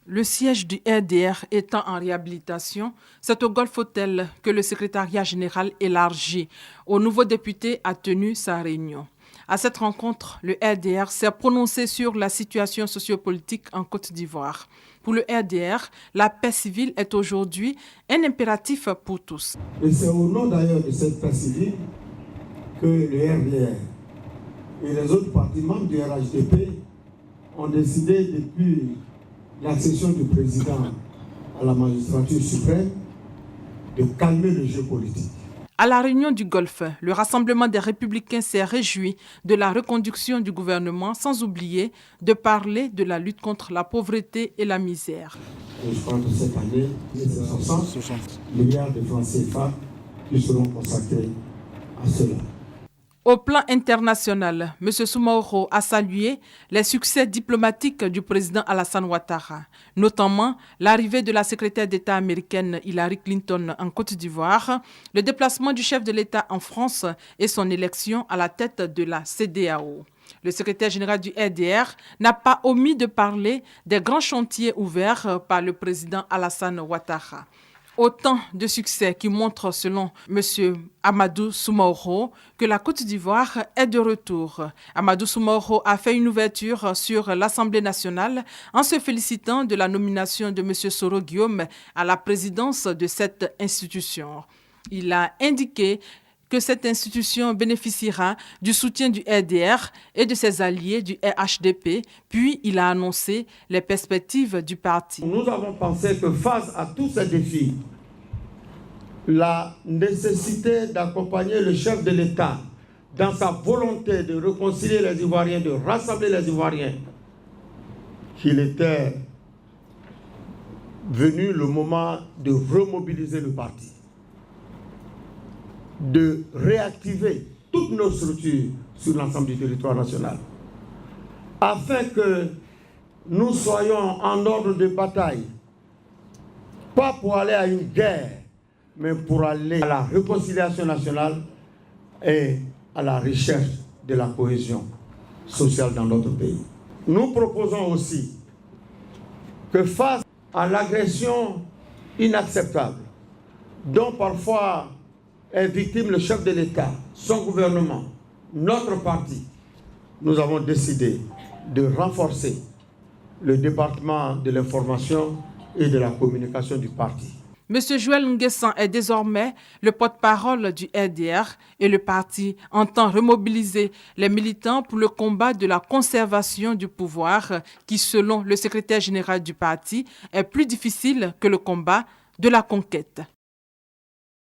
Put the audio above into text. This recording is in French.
Le siège du RDR étant en réhabilitation, c'est au Golf Hotel que le secrétariat général élargi au nouveau député a tenu sa réunion. À cette rencontre, le RDR s'est prononcé sur la situation sociopolitique en Côte d'Ivoire. Pour le RDR, la paix civile est aujourd'hui un impératif pour tous. Et c'est au nom d'ailleurs de cette paix civile que le RDR et les autres partis membres du RHDP ont décidé depuis l'accession du président à la magistrature suprême de calmer le jeu politique. À la réunion du Golfe, le Rassemblement des Républicains s'est réjoui de la reconduction du gouvernement sans oublier de parler de la lutte contre la pauvreté et la misère. Et je crois que cette année, c'est 60 milliards de francs CFA qui seront consacrés à cela. Au plan international, M. Soumaoro a salué les succès diplomatiques du président Alassane Ouattara, notamment l'arrivée de la secrétaire d'État américaine Hillary Clinton en Côte d'Ivoire, le déplacement du chef de l'État en France et son élection à la tête de la CEDEAO. Le secrétaire général du RDR n'a pas omis de parler des grands chantiers ouverts par le président Alassane Ouattara. Autant de succès qui montrent, selon M. Amadou Soumaoro, que la Côte d'Ivoire est de retour. Amadou Soumaoro a fait une ouverture sur l'Assemblée nationale en se félicitant de la nomination de M. Soro Guillaume à la présidence de cette institution. Il a indiqué que cette institution bénéficiera du soutien du RDR et de ses alliés du RHDP, puis il a annoncé les perspectives du parti. Nous avons pensé que face à tous ces défis, la nécessité d'accompagner le chef de l'État dans sa volonté de réconcilier les Ivoiriens, de rassembler les Ivoiriens, qu'il était venu le moment de remobiliser le parti, de réactiver toutes nos structures sur l'ensemble du territoire national, afin que nous soyons en ordre de bataille, pas pour aller à une guerre, mais pour aller à la réconciliation nationale et à la recherche de la cohésion sociale dans notre pays. Nous proposons aussi que face à l'agression inacceptable, dont parfois est victime le chef de l'État, son gouvernement, notre parti, nous avons décidé de renforcer le département de l'information et de la communication du parti. M. Joël Nguessan est désormais le porte-parole du RDR et le parti entend remobiliser les militants pour le combat de la conservation du pouvoir qui, selon le secrétaire général du parti, est plus difficile que le combat de la conquête.